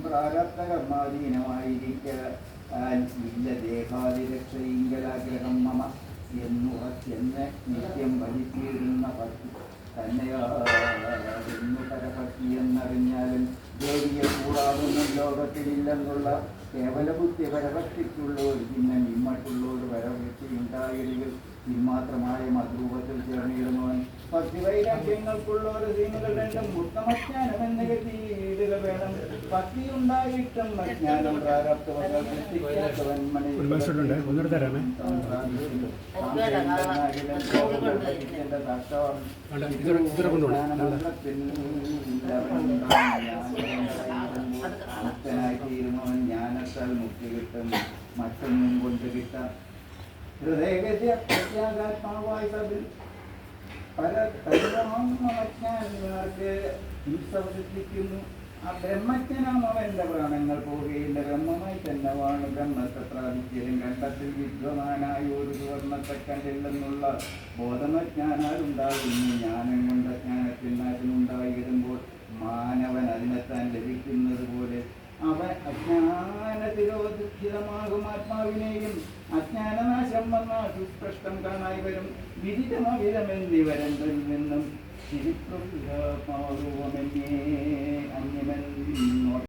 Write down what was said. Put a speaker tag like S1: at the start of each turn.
S1: പ്രാരബ്ധകർമാധീനമായിരിക്ക ഇല്ല ദേഹാദിരക്ഷയിങ്കലാഗ്രഹം മമ എന്നുറച്ചെന്ന് നിത്യം വലിച്ചിടുന്ന ഭക്തി തന്നെയാന്നു പരഭക്തി എന്നറിഞ്ഞാലും ദേവിയെ കൂടാതൊന്നും ലോകത്തിലില്ലെന്നുള്ള കേവല ബുദ്ധി പരഭക്തിക്കുള്ള ഒരു ചിഹ്നം ഇമ്മട്ടുള്ള ഒരു പരഭക്തിയുണ്ടായെങ്കിൽ മാത്രമായ മധുരൂപത്തിൽ ചേർന്നിടുന്നവൻ ഭക്തി വൈരാഗ്യങ്ങൾക്കുള്ള ഒരു സീനുകൾ രണ്ടും ഉത്തമജ്ഞാനം എന്ന ഗതിയിടുക വേണം. ഭക്തിയുണ്ടായിട്ടും അജ്ഞാനം പ്രാരബ്ധവങ്ങൾ സൃഷ്ടിക്കാത്തവൻ മുക്തനായിത്തീരുന്നവൻ ജ്ഞാനത്താൽ മുക്തി കിട്ടും, മറ്റൊന്നും കൊണ്ട് കിട്ടാം. ഹൃദയഗതി പ്രത്യാഗാത്മാവായ സബിൽ പരമജ്ഞാനിമാർക്ക് ഹിംസവസിക്കുന്നു. ആ ബ്രഹ്മജ്ഞനാം അവന്റെ പ്രാണങ്ങൾ പോകുകയില്ല. ബ്രഹ്മമായി തന്നെ വാണ് ബ്രഹ്മത്തെ പ്രാപിക്കലും കണ്ടത്തിൽ വിദ്വമാനായ ഒരു സുവർണത്തെ കണ്ടില്ലെന്നുള്ള ബോധമജ്ഞാനാലുണ്ടാകുന്നു. ജ്ഞാനം കൊണ്ട് അജ്ഞാനത്തിൽ നാശമുണ്ടായി വരുമ്പോൾ മാനവൻ അതിനെത്താൻ ലഭിക്കുന്നത് പോലെ അവൻ അജ്ഞാനത്തിരോധിതമാകും ആത്മാവിനെയും അജ്ഞാനനാശം വന്ന സുസ്പഷ്ടം കാണായി വരും. വിദിതമവിധമെന്നിവരണ്ടിൽ നിന്നും തിരിപ്രൂപമെന്നേ അന്യമൻ